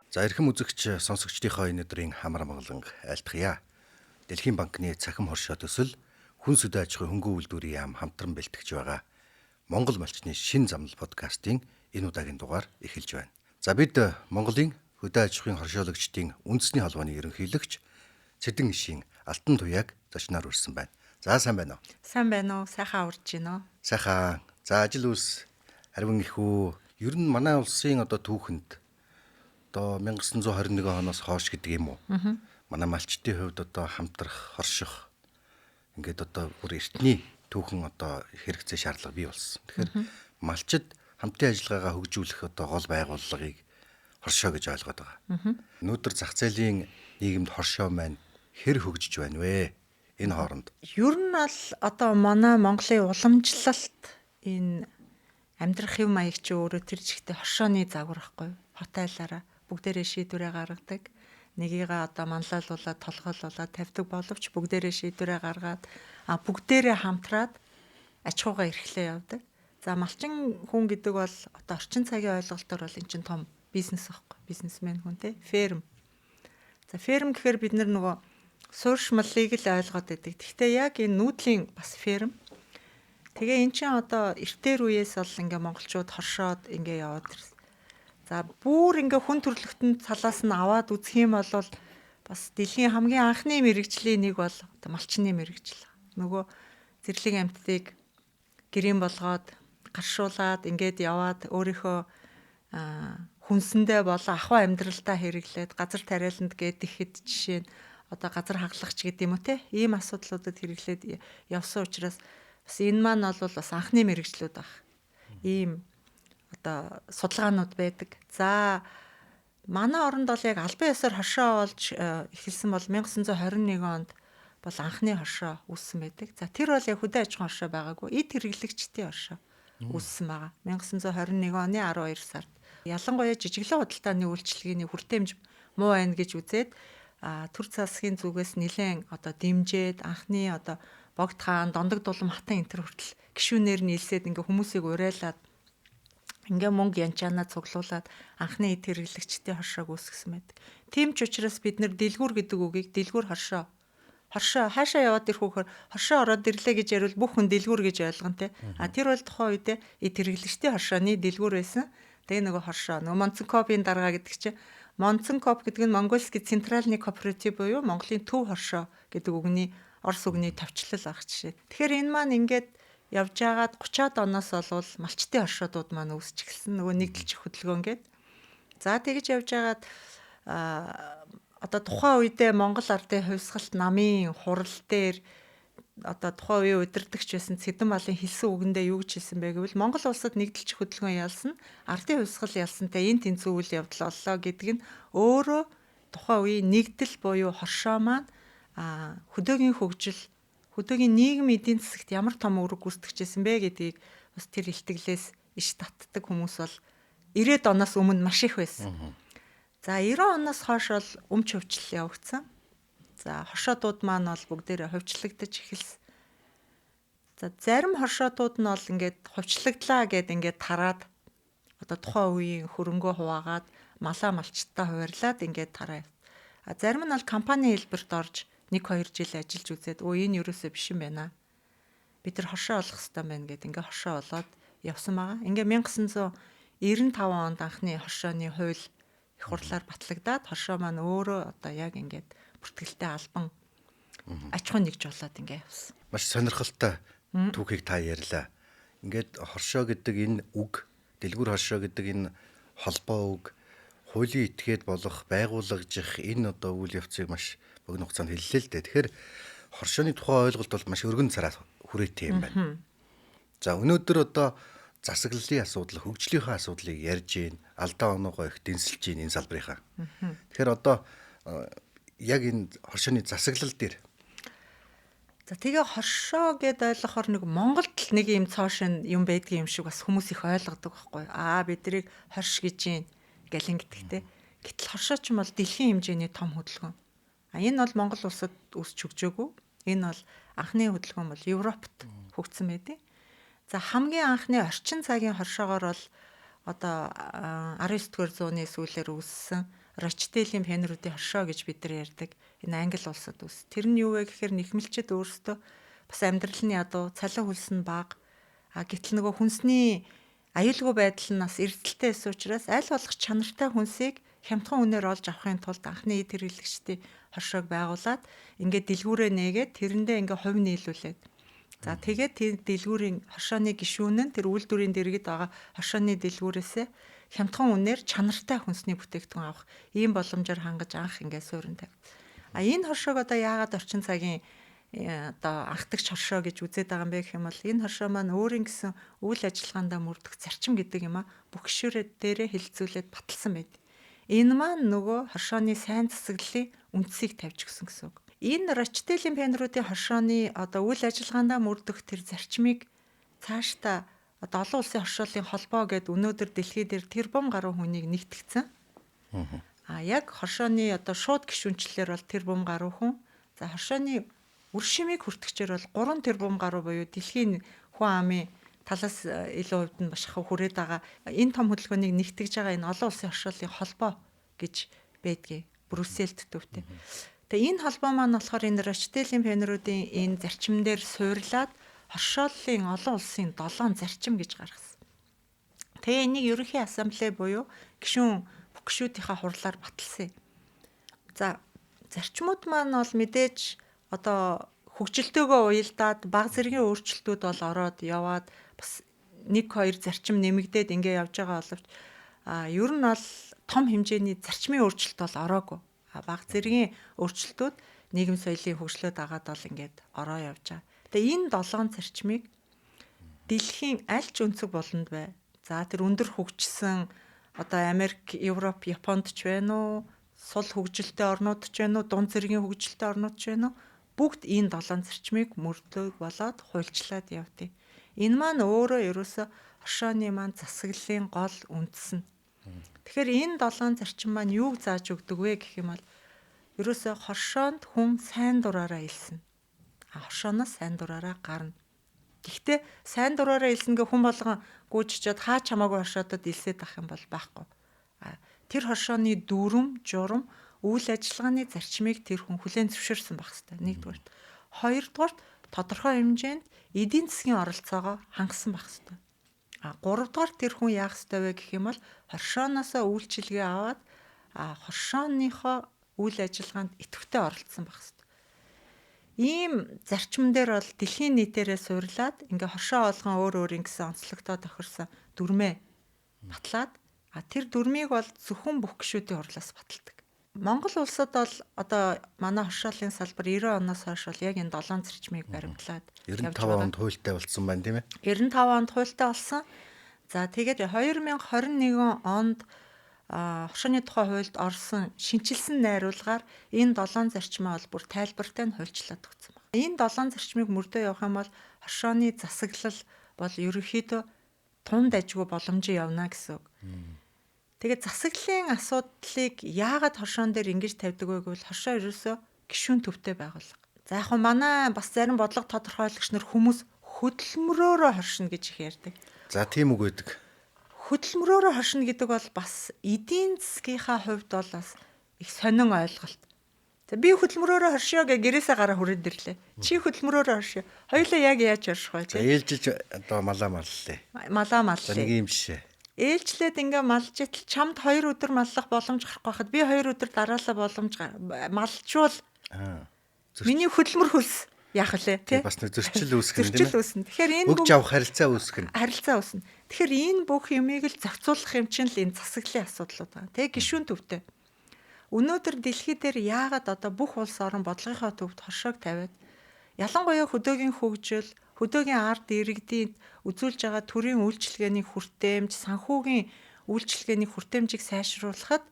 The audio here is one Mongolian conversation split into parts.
За эрхэм үзэгч сонсогчдийнхоо энэ өдрийн амар амгалан айлтгая. Дэлхийн банкны цахим хоршоо төсөл хүнс хөдөө аж ахуйн хөнгөн үйлдвэрийн яам хамтран бэлтгэж байгаа Монгол малчны шин замнал подкастын энэ удаагийн дугаар эхэлж байна. За бид Монголын хөдөө аж ахуйн хоршоологчдын үндэсний холбооны ерөнхийлөгч Цэдэн ишийн Алтан туяаг зочноор урьсан байна. За сайн байна уу? Сайн байна уу? Сайхан урж байна уу? Сайхан. За ажил үйлс харвин их үү? Ер нь манай улсын түүхэнд 1921 оноос хойш гэдэг юм уу? Манай малчдын хувьд хамтрах, хорших ингээд бүр эртний түүхэн хэрэгцээ шаардлага бий болсон. Тэгэхээр малчид хамтын ажиллагаагаа хөгжүүлэх гол байгууллагыг хоршоо гэж ойлгоод байгаа. Өнөөдөр зах зээлийн нийгэмд хоршоо маань хэр хөгжиж байна вэ? Энэ хооронд. Ер нь бол манай Монголын уламжлалт энэ амьдрах юм маяг чи өөрөө тэр жигтэй хоршооны загвар байхгүй юу? Хот айлаараа бүгдээрээ шийдвэрээ гаргадаг. Нэгийгээ манлайлуулаад толгойлуулаад тавьдаг боловч бүгдээрээ шийдвэрээ гаргаад бүгдээрээ хамтраад аж ахуйгаа эрхлээ явдаг. За малчин хүн гэдэг бол орчин цагийн ойлголтоор бол эн чинь том бизнес байхгүй. Бизнесмен хүн те ферм. За ферм гэхээр бид нөгөө суурьшмалыг л ойлгоод байдаг. Гэхдээ яг энэ нүүдлийн бас ферм. Тэгээ эн чинь эртээр үеэс бол ингээ монголчууд хоршоод ингээ яваад ирсэн. За бүр ингээ хүн төрөлхтөнд цалаас нь аваад үзэх юм бол бас дэлхийн хамгийн анхны мэрэгжлийн нэг бол малчны мэрэгжил. Нөгөө зэрлэг амьтдыг гэрийн болгоод гаршуулаад ингээд яваад өөрийнхөө хүнсэндээ болон ахуй амьдралдаа хэрэглээд газар тариаланд гэдэхэд жишээ нь газар хаглагч гэдэг юм уу те ийм асуудлуудад хэрэглээд явсан учраас бас энэ маань бол бас анхны мэрэгжлүүд баг. Ийм судалгаанууд байдаг. За манай оронд бол яг албан ёсоор хоршоо олж эхэлсэн бол 1921 онд бол анхны хоршоо үүссэн байдаг. За тэр бол яг хөдөө аж ахуйн хоршоо байгаагүй. Эд хэрэглэгчдийн хоршоо үүссэн байгаа. 1921 оны 12 сард. Ялангуяа жижиглэн худалдааны үйлчилгээний хүртээмж муу байна гэж үзээд төр засгийн зүгээс нэлээд дэмжээд анхны богд хаан, дондог дулам хатан энтер хүртэл гишүүнээр нийлсээд ингээ хүмүүсийг урайлаад ингээ мөнгө янчаанаа цуглуулад анхны эд хэрэглэгчдийн хоршоог үүсгэсэн байдаг. Тийм ч учраас бид нэр дэлгүүр гэдэг үгийг дэлгүүр хоршоо хаашаа яваад ирэх үхээр хоршоо ороод ирлээ гэж ярил бүх хүн дэлгүүр гэж ойлгоно те. Тэр бол тухайн үедээ эд хэрэглэгчдийн хоршооны дэлгүүр байсан. Тэгээ нөгөө хоршоо нөгөө Монценкопийн дарга гэдэг чинь Монценкоп гэдэг нь Монгольский центральный кооператив буюу Монголын төв хоршоо гэдэг үгний орос үгний товчлол ах жишээ. Тэгэхээр энэ маань ингээд явж байгаад 30-аад оноос болвол малчтын хоршоодууд маань үүсч эхэлсэн. Нөгөө нэгдэлчих хөдөлгөөн гээд. За тэгж явж байгаад тухайн үедээ Монгол ардын хувьсгалт намын хурал дээр тухайн үеийн удирдагч байсан Цэдэн балын хэлсэн үгэндээ юу гэж хэлсэн бэ гэвэл Монгол улсад нэгдэлчих хөдөлгөөн ялсан, ардын хувьсгал ялсантай энэ тэнцүү үйл явдал боллоо гэдэг нь өөрөө тухайн үеийн нэгдэл буюу хоршоо маань хөдөөгийн хөгжил, хөдөөгийн нийгэм эдийн засагт ямар том үүрэг гүйцэтгэжсэн бэ гэдгийг бас тэр илтгэлээс иш татдаг хүмүүс бол 90-ад оноос өмнө маш их байсан. За 90 оноос хойш бол өмч хөвчлөл явагдсан. За хоршоодууд маань бол бүгдээрээ хувьчлагдаж эхэлсэн. За зарим хоршоодууд нь бол ингээд хувьчлагдлаа гэд ингээд тараад тухайн үеийн хөрөнгөө хуваагаад малаа малчтаа хуваарлаад ингээд тараа. Зарим нь бол компани хэлбэрт орж 1-2 жил ажиллаж үзээд энэ ерөөсөө биш юм байна. Бид нар хоршоо олох хэрэгтэй байна гэд ингээд хоршоо олоод явсан байгаа. Ингээ 1995 онд анхны хоршооны хууль их хурлаар батлагдаад хоршоо маань өөрөө яг ингээд бүртгэлтэй албан аж ахуйн нэгж болоод ингээ явсан. Маш сонирхолтой түүхийг та ярьлаа. Ингээд хоршоо гэдэг энэ үг, дэлгүүр хоршоо гэдэг энэ холбоо үг, хуулийн этгээд болох, байгуулагдах энэ үйл явцыг маш богино хугацаанд хэллээ л дээ. Тэгэхээр хоршооны тухай ойлголт бол маш өргөн цараа хүрээтэй юм байна. За өнөөдөр засаглалын асуудал, хөгжлийнхээ асуудлыг ярьж гин, алдаа оноогоо их дэнсэлж гин энэ салбарынхаа. Тэгэхээр яг энэ хоршооны засаглал дээр. За тэгээ хоршоо гэд ойлгохоор нэг Монголд л нэг юм цоошин юм байдгийн юм шиг бас хүмүүс их ойлгодог байхгүй. Бид нарыг хорш гэж гин гэл ингэдэгтэй. Гэтэл хоршоо ч юм бол дэлхийн хэмжээний том хөдөлгөөн. Энэ бол Монгол улсад үүсч хөгжөөгүй. Энэ бол анхны хөдөлгөөн бол Европт хөгжсөн байдаг. За хамгийн анхны орчин цагийн хоршоогоор бол 19-р зууны сүүлээр үүссэн Рочделийн пенерүүдийн хоршоо гэж бид нар ярьдаг. Энэ англи улсад үс. Тэр нь юу вэ гэхээр нэхмэлчэд өөрсдөө бас амьдралын ядуу цалин хөлс нь бага. Гэтэл нөгөө хүнсний аюулгүй байдал нь бас эрсдэлтэй эс учраас аль болох чанартай хүнсийг хямдхан үнээр олж авахын тулд анхны эд хэрэглэгчдийн хоршоог байгуулад ингээд дэлгүүрээ нээгээд тэрэндээ ингээд хувь нийлүүлээд за тэгээд тэр дэлгүүрийн хоршооны гишүүн нь тэр үйлдвэрийн дэргэд байгаа хоршооны дэлгүүрээсээ хямдхан үнээр чанартай хүнсний бүтээгдэхүүн авах ийм боломжоор хангаж анх ингээд суурин тавь. Энэ хоршоог одоо яагаад орчин цагийн одоо анхдагч хоршоо гэж үзээд байгаа юм бэ гэх юм бол энэ хоршоо маань өөрийн гэсэн үйл ажиллагаандаа мөрдөх зарчим гэдэг юм а бүх гишүүрээ дээрээ хилцүүлээд баталсан байд. Энэ маань нөгөө хоршооны сайн засаглалын үндсийг тавьж өгсөн гэсэн үг. Энэ Рочделийн пенерүүдийн хоршооны одоо үйл ажиллагаандаа мөрдөх тэр зарчмыг цаашдаа одоо олон улсын хоршоолын холбоо гэдэг өнөөдөр дэлхий дээр тэрбум гаруй хүнийг нэгтгэсэн. Яг хоршооны одоо шууд гишүүнчлэлээр бол тэрбум гаруй хүн. За хоршооны үр шимийг хүртгчээр бол 3 тэрбум гаруй буюу дэлхийн хүн амын талаас илүү хувьд нь башхаа хүрээд байгаа. Энэ том хөдөлгөөнийг нэгтгэж байгаа энэ олон улсын хоршоолын холбоо гэж байдгийг Брюсселд төвтэй. Тэгээ энэ холбоо маань болохоор энэ Рочделийн пенерүүдийн энэ зарчим дээр суурлаад хоршооллын олон улсын 7 зарчим гэж гаргасан. Тэгээ энийг ерөнхий ассамблей буюу гишүүн бүх гишүүдийнхаа хурлаар баталсан. За зарчмууд маань бол мэдээж одоо хөгжилтөөгөө уялдаад баг зэргийн өөрчлөлтүүд бол ороод яваад бас 1-2 зарчим нэмэгдээд ингэ явж байгаа боловч ер нь бол том хэмжээний зарчмын өөрчлөлт бол ороогүй. Баг зэргийн өөрчлөлтүүд нийгэм соёлын хөгжлөд агаад бол ингээд ороо явж байгаа. Тэгээ энэ 7 зарчмыг дэлхийн аль ч өнцөг болонд бай. За тэр өндөр хөгжсөн одоо Америк, Европ, Японд ч байна уу, сул хөгжилтэй орнууд ч байна уу, дунд зэргийн хөгжилтэй орнууд ч байна уу, бүгд энэ 7 зарчмыг мөрдөг болоод хуульчлаад явдیں۔ Энэ маань өөрөө ерөөсө хоршооны маань засаглалын гол үндэс нь. Тэгэхээр энэ 7 зарчим маань юуг зааж өгдөг вэ гэх юм бол ерөөсө хоршоонд хүн сайн дураараа илсэн. Хоршооноос сайн дураараа гарна. Гэхдээ сайн дураараа илсэнгээ хүн болгон гүйччихэд хаач хамаагүй хоршоодод илсээд ах юм бол байхгүй. Тэр хоршооны дүрм, журам, үйл ажиллагааны зарчмыг тэр хүн хүлээн зөвшөөрсөн байх хэрэгтэй. Нэгдүгээр. Хоёрдугаар тодорхой хэмжээнд эдийн засгийн оролцоогоо хангасан байх хэрэгтэй. Гуравдугаар тэр хүн яах ёстой вэ гэх юм бол хоршооноосоо үйлчилгээ аваад хоршооныхоо үйл ажиллагаанд идэвхтэй оролцсон байх хэрэгтэй. Ийм зарчим дээр бол дэлхийн нийтээрээ суурлаад ингээ хоршоо олгон өөр өөр ингэсэн онцлогтой тохирсон дүрмээ батлаад тэр дүрмийг бол зөвхөн бүх гишүүдийн хурлаас баталдаг. Монгол улсад бол одоо манай хоршоолын салбар 90 оноос хойш бол яг энэ 7 зарчмыг баримтлаад 95 онд хуультай болсон байна тийм ээ. 95 онд хуультай болсон. За тэгээд 2021 онд хоршооны тухай хуульд орсон шинчилсэн найруулгаар энэ 7 зарчмаа бол бүр тайлбартай нь хуульчлаад өгсөн байна. Энэ 7 зарчмыг мөрдөө явах юм бол хоршооны засаглал бол ерөнхийдөө тунд ажгүй боломжийн явна гэсэн үг. Тэгээд засаглалын асуудлыг яагаад хоршоон дээр ингэж тавьдаг вэ гэвэл хоршоо ерөөсөө гишүүн төвтэй байгууллага. За яг манай бас зарим бодлого тодорхойлогч нар хүмүүс хөдөлмөрөөрөө хоршино гэж их ярьдаг. За тийм үг байдаг. Хөдөлмөрөөрөө хоршино гэдэг бол бас эдийн засгийнхаа хувьд бол бас их сонин ойлголт. За би хөдөлмөрөөрөө хоршиё гэж гэрээсээ гараа хүрээд ирлээ. Чи хөдөлмөрөөрөө хоршиё. Хоёулаа яг яаж хорших вэ? За ээлжиж одоо малаа маллээ. Малаа маллээ. Нэг юм жишээ. Ээлжлээд ингээ малж итл чамд 2 өдөр маллах боломж гарахгүй хахад би 2 өдөр дараалал боломж малчвал миний хөдөлмөр хөлс яах вэ тий? Бас нэг зөрчил үүсгэн тийм ээ. Зөрчил үүснэ. Тэгэхээр энэ өгж авах харилцаа үүсгэн. Харилцаа үүснэ. Тэгэхээр энэ бүх юмыг л зохицуулах юм чинь л энэ засаглалын асуудлууд байна. Тэ гишүүн төвтэй. Өнөөдөр дэлхий дээр яагаад одоо бүх улс орон бодлогынхаа төвд хоршоог тавиад ялангуяа хөдөөгийн хөгжил, хөдөөгийн ард иргэдийн үзүүлж байгаа төрийн үйлчилгээний хүртээмж, санхүүгийн үйлчилгээний хүртээмжийг сайжруулахад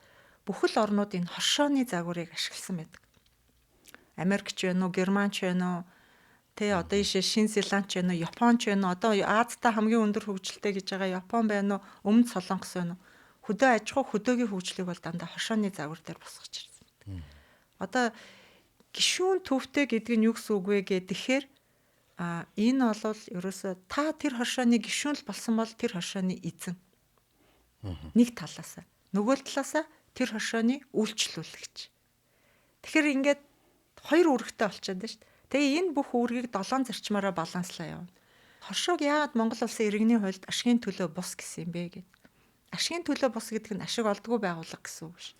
бүхэл орнууд энэ хоршооны загварыг ашигласан байдаг. Америк ч байна уу, Герман ч байна уу, тэ одоо ийшээ Шинэ Зеланд ч байна уу, Япон ч байна уу, одоо Азтай хамгийн өндөр хөгжилтэй гэж байгаа Япон байна уу, Өмнөд Солонгос байна уу. Хөдөө аж ахуй хөдөөгийн хөгжлийг бол дандаа хоршооны загвар дээр босгож ирсэн. Одоо гишүүн төвтэй гэдэг нь юу гэсэн үг вэ гэхээр энэ бол ерөөсөө та тэр хоршооны гишүүн л болсон бол тэр хоршооны эзэн. Нэг талаасаа. Нөгөө талаасаа тэр хошооны үйлчлүүлэгч. Тэгэхээр ингээд хоёр үүрэгтэй болчиход байна шүү дээ. Тэгээ энэ бүх үүргийг 7 зарчмаараа баланслаа явна. Хошоог яагаад Монгол улсын иргэний хувьд ашигын төлөө бус гэсэн юм бэ гэд. Ашигын төлөө бус гэдэг нь ашиг олдгүй байгууллага гэсэн үг биш.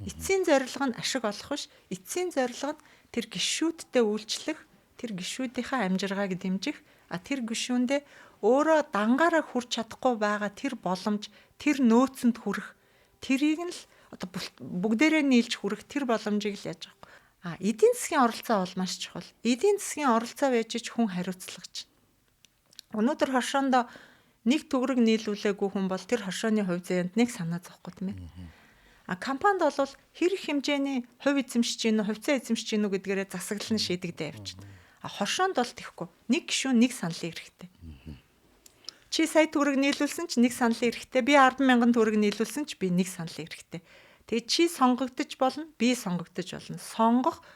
Эцсийн зорилго нь ашиг олох биш. Эцсийн зорилго нь тэр гишүүдтэй үйлчлэх, тэр гишүүдийнхээ амжиргааг дэмжих, тэр гишүүндээ өөрөө дангаараа хүрч чадахгүй байгаа тэр боломж, тэр нөөцөнд хүрэх, тэрийг нь л одоо бүгдээрээ нийлж хүрэх тэр боломжийг л яаж байгаа. Эдийн засгийн оролцоо бол маш чухал. Эдийн засгийн оролцоо байж ч хүн хариуцлагач. Өнөөдөр хошоонд нэг төгрөг нийлүүлээгүй хүн бол тэр хошооны хувь зээнд нэг санаа зовхгүй тийм ээ. Компанид бол хэрэг хэмжээний хувь эзэмшиж гинүү, хувьцаа эзэмшиж гинүү гэдгээрээ засаглал нь шийдэгдээ явчихна. Хошоонд бол тэхгүй. Нэг гишүүн нэг саналын хэрэгтэй. Чи сая төгрөг нийлүүлсэн ч нэг саналын хэрэгтэй. Би 10,000 төгрөг нийлүүлсэн ч би нэг саналын хэрэгтэй. Тэгээ чи сонгогдож болно, би сонгогдож болно.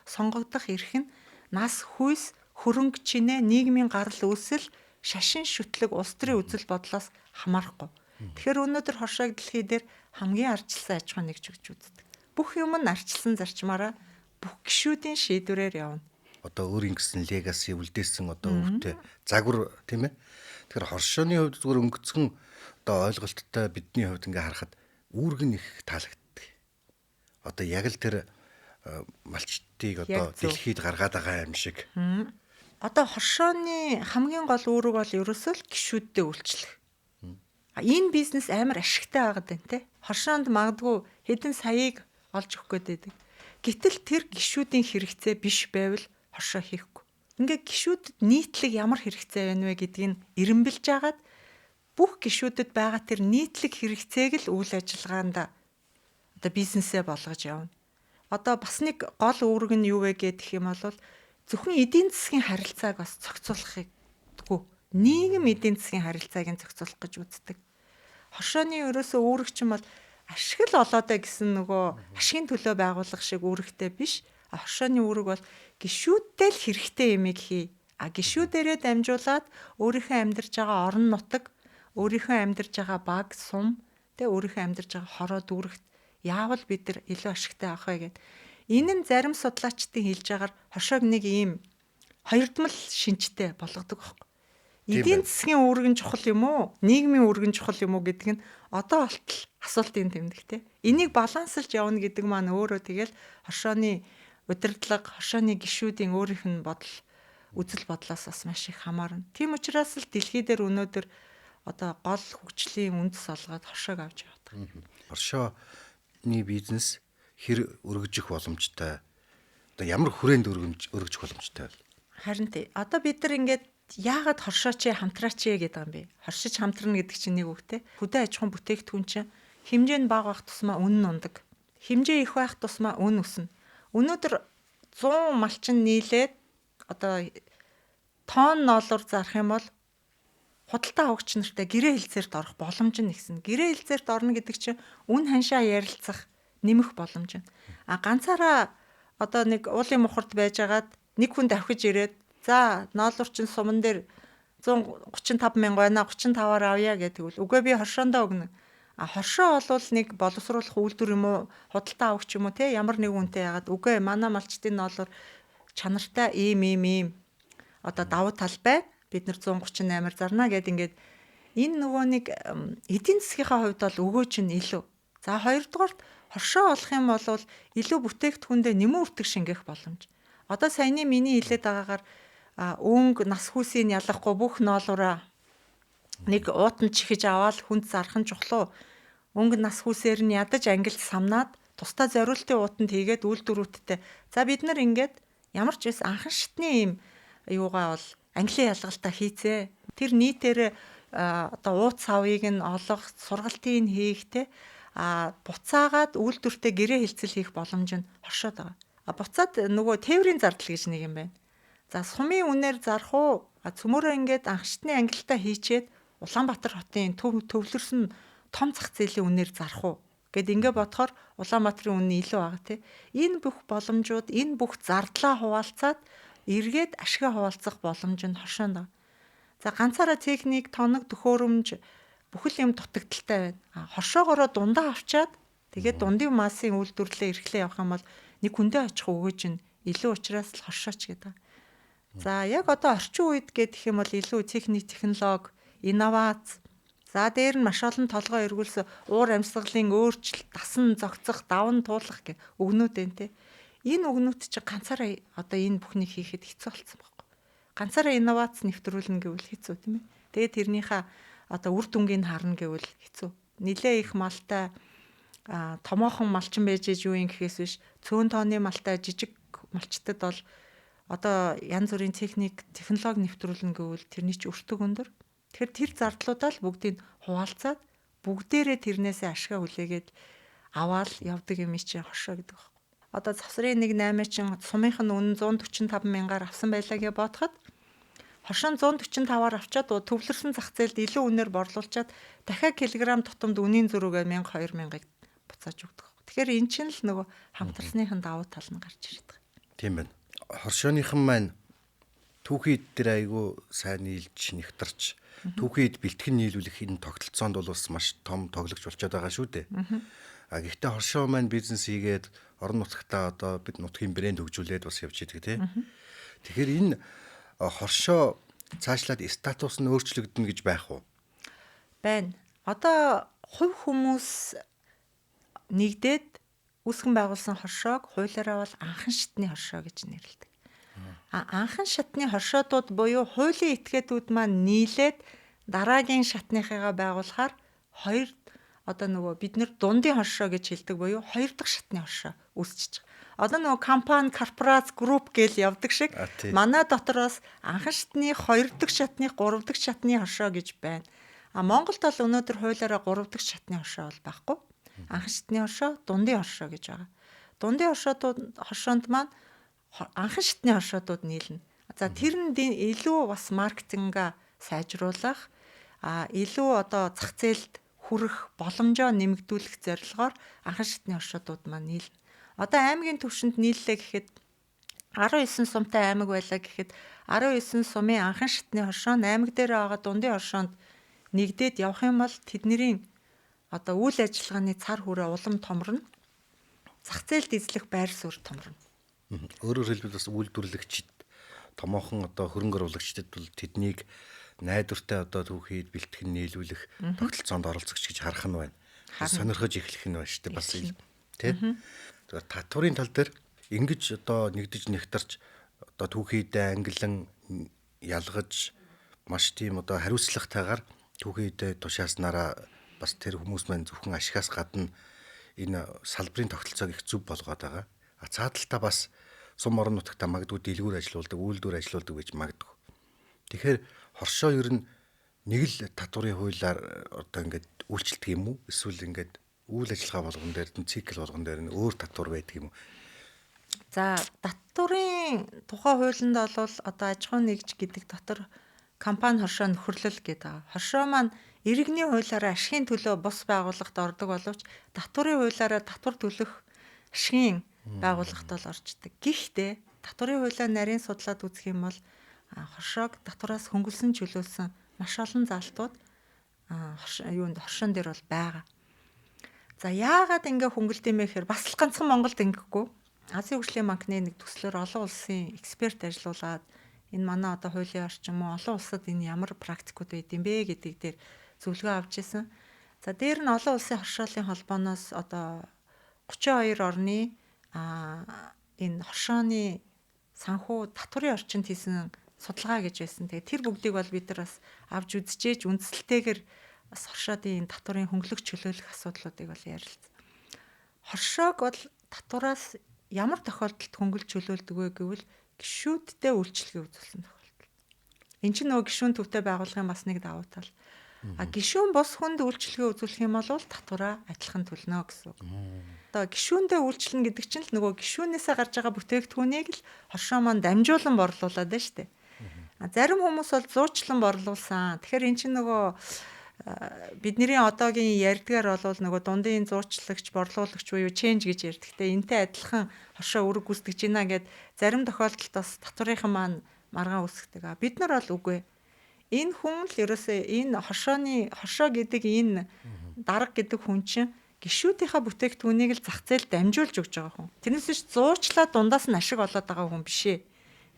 Сонгогдох эрх нь нас, хүйс, хөрөнгө чинээ, нийгмийн гарал үүсэл, шашин шүтлэг, улс төрийн үзэл бодлоос хамаарахгүй. Тэгэхээр өнөөдөр хошоог дэлхий дээр хамгийн ардчилсан аж ахуй нэгж өгч үздэг. Бүх юм нь ардчилсан зарчмаараа бүх гишүүдийн шийдвэрээр явна. Одоо өөрийн гэсэн легаси үлдээсэн одоо өвгтэй загвар тийм ээ. Тэгэхээр хоршооны хувьд зүгээр өнгөцгөн одоо ойлголттой бидний хувьд ингээ харахад үүрэг нь их таалагддаг. Одоо яг л тэр малчтыг одоо дэлхийд гаргаад байгаа юм шиг. Одоо хоршооны хамгийн гол үүрэг бол ерөөсөө л гишүүдтэй үйлчлэх. Энэ бизнес амар ашигтай байгаад байна те. Хоршоонд магадгүй хэдэн саяыг олж өгөх гээд байдаг. Гэтэл тэр гишүүдийн хэрэгцээ биш байвал хоршоо хийхгүй. Ингээ гишүүдэд нийтлэг ямар хэрэгцээ байна вэ гэдгийг эренбэлж агаад бүх гишүүдэд байгаа тэр нийтлэг хэрэгцээг л үйл ажиллагаанд одоо бизнесээ болгож явна. Одоо бас нэг гол үүрэг нь юу вэ гэх юм бол зөвхөн эдийн засгийн харилцааг бас зохицуулахгүйгүй. Нийгэм эдийн засгийн харилцааг нь зохицуулах гэж үздэг. Хошооны ерөөсөө үүрэг чинь бол ашиг л олоодаа гэсэн нөгөө ашигын төлөө байгуулах шиг үүрэгтэй биш. Хошооны үүрэг бол гишүүдтэй л хэрэгтэй юмыг хий. Гишүүдээрээ дамжуулаад өөрийнхөө амьдарч байгаа орон нутаг, өөрийнхөө амьдарч байгаа баг, сум, тэ өөрийнхөө амьдарч байгаа хороо дүүрэгт яавал бид нар илүү ашигтай авах вэ гэд. Энэ нь зарим судлаачдын хэлж байгаагаар хошоог нэг ийм хоёрдмал шинжтэй болгодог байхгүй. Эдийн засгийн үүрэг нь чухал юм уу? Нийгмийн үүрэг нь чухал юм уу гэдг нь одоо болтол асуултын тэмдэгтэй. Энийг балансалж явна гэдэг маань өөрөө тэгэл хошооны удирдлага, хошооны гишүүдийн өөрийнх нь үзэл бодлоос бас маш их хамаарна. Тийм учраас л дэлхий дээр өнөөдөр одоо гол хөгжлийн үндэс олгоод хошоог авч явдаг. Хошооны бизнес хэр өргөжих боломжтой? Одоо ямар хүрээнд өргөжих боломжтой вэ? Харин тий. Одоо бид нар ингээд яагаад хоршооч хамтраач гэдэг юм бэ? Хоршиж хамтрна гэдэг чинь нэг үгтэй. Хөдөө аж ахуйн бүтээгдэхүүн чинь хэмжээ нь бага байх тусмаа үнэ нь ундаг. Хэмжээ их байх тусмаа үнэ өснө. Өнөөдөр 100 малчин нийлээд одоо тонн доллар зарах юм бол худалдаа авагч нартай гэрээ хэлцээрт орох боломж нь ихсэн. Гэрээ хэлцээрт орно гэдэг чинь үн ханшаа ярилцах, нэмэх боломж нь. Ганцаараа одоо нэг уулын мухард байжгаад нэг хүн давхиж ирээд за ноолурчин суман дээр 135,000 байна 35-аар авъя гэдэг үгүй би хоршоондоо өгнө. Хоршоо бол нэг боловсруулах үйлдвэр юм уу худалдаа авах юм уу те ямар нэг үнэтэй яагаад үгүй манай малчтын ноолор чанартай ийм одоо давуу тал байна. Бид нар 138-аар зарна гэд ингээд энэ нөгөө нэг эдийн засгийнхаа хувьд бол өгөөж нь илүү. За хоёрдугаарт хоршоо олох юм бол илүү бүтээгдэхүүндээ нэмэн үртэг шингээх боломж. Одоо саяны миний хэлээд байгаагаар өнгө нас хүүсийг ялахгүй бүх ноолураа нэг уутанд чихэж аваад хүнд зарах нь чухлуу. Өнгө нас хүүсээр нь ядаж ангилж самнаад тусдаа зориултын уутанд хийгээд үйлдвэрүүдтэй. За бид нар ингээд ямар ч байсан анхан шатны юм юугаа бол английн ялгалтаа хийцээ. Тэр нийтээр одоо ууц савыг нь олох, сургалтын хийх те буцаагаад үйлдвэртэй гэрээ хэлцэл хийх боломж нь хоршоод байгаа. Буцаад нөгөө тээврийн зардал гэж нэг юм байна. За сумын үнээр зарах уу? Цөмөрөө ингээд анх шатны ангилалтаа хийчээд Улаанбаатар хотын төвлөрсөн том зах зээлийн үнээр зарах уу гэд ингээ бодохоор Улаанбаатарын үнэ илүү байгаа тий. Энэ бүх боломжууд, энэ бүх зардлаа хуваалцаад эргээд ашигаа хуваалцах боломж нь хоршоонд байгаа. За ганцаараа техник, тоног, төхөөрөмж бүхэл юм дутагдaltaй байна. Хоршоогоороо дундаа авчаад Тэгээд дундын массын үйлдвэрлэлээ эрхлээ явах юм бол нэг хүндээ очих өгөөж чинь илүү учраас л хоршооч гэдэг. За яг одоо орчин үед гэх юм бол илүү технологи, инновац. За дээр нь маш олон толгой эргүүлсэн уур амьсгалын өөрчлөлт, дасан зохицох, даван туулах гэх өгнүүд байна те. Энэ өгнүүд чинь ганцаараа одоо энэ бүхнийг хийхэд хэцүү болсон байхгүй. Ганцаараа инновац нэвтрүүлнэ гэвэл хэцүү тийм ээ. Тэгээд тэрнийхээ одоо үр дүнгийг харна гэвэл хэцүү. Нилээ их малтай томоохон малчин байж юу юм гэхээс биш цөөн тооны малтай жижиг малчтад бол одоо янз бүрийн технологи нэвтрүүлнэ гэвэл тэрний чинь өртөг өндөр. Тэгэхээр тэр зардлуудаа л бүгдийг хуваалцаад бүгдээрээ тэрнээсээ ашгаа хүлээгээд аваад явдаг юм чинь хошоо гэдэг байна. Одоо завсрын 1.8 чин сумынх нь үнэ 145 мянгаар авсан байлаа гэж бодоход хошоо 145-аар авчаад төвлөрсөн зах зээлд илүү үнээр борлуулчаад дахиад килограмм тутамд үнийн зөрүүгээ 1000-2000-ыг буцааж өгдөг. Тэгэхээр эн чинь л нөгөө хамтарсныхын давуу тал нь гарч ирээд байгаа. Тийм байна. Хоршооныхан маань түүхийд дээр айгүй сайн нийлж нэгтарч түүхийд бэлтгэн нийлүүлэх энэ тогтолцоонд бол бас маш том тоглогч болчиход байгаа шүү дээ. А гэхдээ хоршоо маань бизнес хийгээд орон нутгатаа одоо бид нутгийн брэнд хөгжүүлээд бас явж идэг тийм. Тэгэхээр энэ хоршоо цаашлаад статус нь өөрчлөгдөнө гэж байх уу? Байна. Одоо хувь хүмүүс нэгдээд үүсгэн байгуулсан хоршоог хуулиараа бол анхан шатны хоршоо гэж нэрлэдэг. Анхан шатны хоршоодууд буюу хуулийн этгээдүүд маань нийлээд дараагийн шатныхыгаа байгуулахаар хоёр одоо нөгөө бид нэр дундын хоршоо гэж хэлдэг буюу хоёр дахь шатны хоршоо үүсчихэж байгаа. Одоо нөгөө компани, корпорац, групп гэж явдаг шиг манай дотроос анхан шатны, хоёр дахь шатны, гурав дахь шатны хоршоо гэж байна. Монголд бол өнөөдөр хуулиараа гурав дахь шатны хоршоо бол байхгүй. Анхан шатны хоршоо, дундын хоршоо гэж байгаа. Дундын хоршоонд маань анхан шатны хоршоодууд нийлнэ. За тэр нь илүү бас маркетинга сайжруулах, илүү одоо зах зээлд хүрэх боломжоо нэмэгдүүлэх зорилгоор анхан шатны хоршоодууд маань нийлнэ. Одоо аймгийн түвшинд нийллээ гэхэд 19 сумтай аймаг байлаа гэхэд 19 сумын анхан шатны хоршоо аймаг дээр байгаа дундын хоршоонд нэгдээд явах юм бол тэдний одоо үйл ажиллагааны цар хүрээ улам томорно. Зах зээлд эзлэх байр суурь томорно. Өөрөөр хэлбэл бас үйлдвэрлэгчид томоохон одоо хөрөнгө оруулагчдад бол тэднийг найдвартай одоо түүхийд бэлтгэн нийлүүлэх тогтолцоонд оролцогч гэж харах нь байна. Сонирхож эхлэх нь байна шүү дээ бас тийм. Тэгэхээр татварын тал дээр ингэж одоо нэгдэж нэгтарч одоо түүхийдээ ангилан ялгаж маш тийм одоо хариуцлагатайгаар түүхийдээ тушааснараа бас тэр хүмүүс маань зөвхөн ашигаас гадна энэ салбарын тогтолцоог их зөв болгоод байгаа. Цаадалтаа бас сум орон нутагта магадгүй дэлгүүр ажилуулдаг, үйлдвэр ажилуулдаг гэж магадгүй. Тэгэхээр хоршоо ер нь нэг л татварын хуулиар одоо ингээд үйлчлдэг юм уу? Эсвэл ингээд үйл ажиллагаа болгон дээр нь цикл болгон дээр нь өөр татвар байдаг юм уу? За татварын тухай хуулинд бол одоо аж ахуйн нэгж гэдэг дотор компани хоршоо нөхөрлөл гэдэг. Хоршоо маань иргэний хуулиараа ашигын төлөө бус байгууллагад ордог боловч татварын хуулиараа татвар төлөх ашигын байгууллагад бол орчдөг. Гэхдээ татварын хуулиа нарийн судлаад үзэх юм бол хоршоог татвараас хөнгөлсөн чөлөөлсөн маш олон залтууд хоршоон дээр бол байгаа. За яагаад ингэ хөнгөлт юм бэ гэхээр бас л ганцхан Монголд ингэхгүй. Азийн хөгжлийн банкны нэг төслөөр олон улсын эксперт ажилуулад энэ манай одоо хуулийн орчин мөн олон улсад энэ ямар практикууд байд юм бэ гэдэг дээр зөвлөгөө авч ирсэн. За дээр нь олон улсын хоршоолын холбооноос одоо 32 орны энэ хоршооны санхүү татварын орчинд хийсэн судалгаа гэж байсан. Тэгээ тэр бүгдийг бол бид нар бас авч үзчихээж үндсэлтэйгээр бас хоршоодын татварын хөнгөлөх чөлөөлөх асуудлуудыг бол ярилцсан. Хоршоог бол татвараас ямар тохиолдолд хөнгөлж чөлөөлдөг вэ гэвэл гишүүдтэй үйлчлэгээ үзүүлсэн тохиолдол. Энд чинь нөгөө гишүүн төвтэй байгууллагын бас нэг давуу тал. Гишүүн бус хүнд үйлчлэгээ үзүүлэх юм бол татвараа адилхан төлнө гэсэн үг. Одоо гишүүндээ үйлчлэнэ гэдэг чинь л нөгөө гишүүнээсээ гарч байгаа бүтээгдэхүүнийг л хоршоо маань дамжуулан борлуулад байна шүү дээ. Зарим хүмүүс бол зуучлан борлуулсан. Тэгэхээр эн чинь нөгөө бидний одоогийн ярьдгаар бол нөгөө дундын зуучлагч, борлуулагч буюу change гэж ярьдаг. Гэтэ энтэй адилхан хоршоо үүрэг гүйцэтгэж байна гэд зарим тохиолдолд бас татварынхан маань маргаан үүсгдэг. Бид нар бол үгүй. Энэ хүн л ерөөсөө энэ хоршоо гэдэг энэ дарга гэдэг хүн чинь гишүүдийнхаа бүтээгдэхүүнийг л зах зээлд дамжуулж өгч байгаа хүн. Тэрнээс биш зуучлаад дундаас нь ашиг олоод байгаа хүн биш ээ.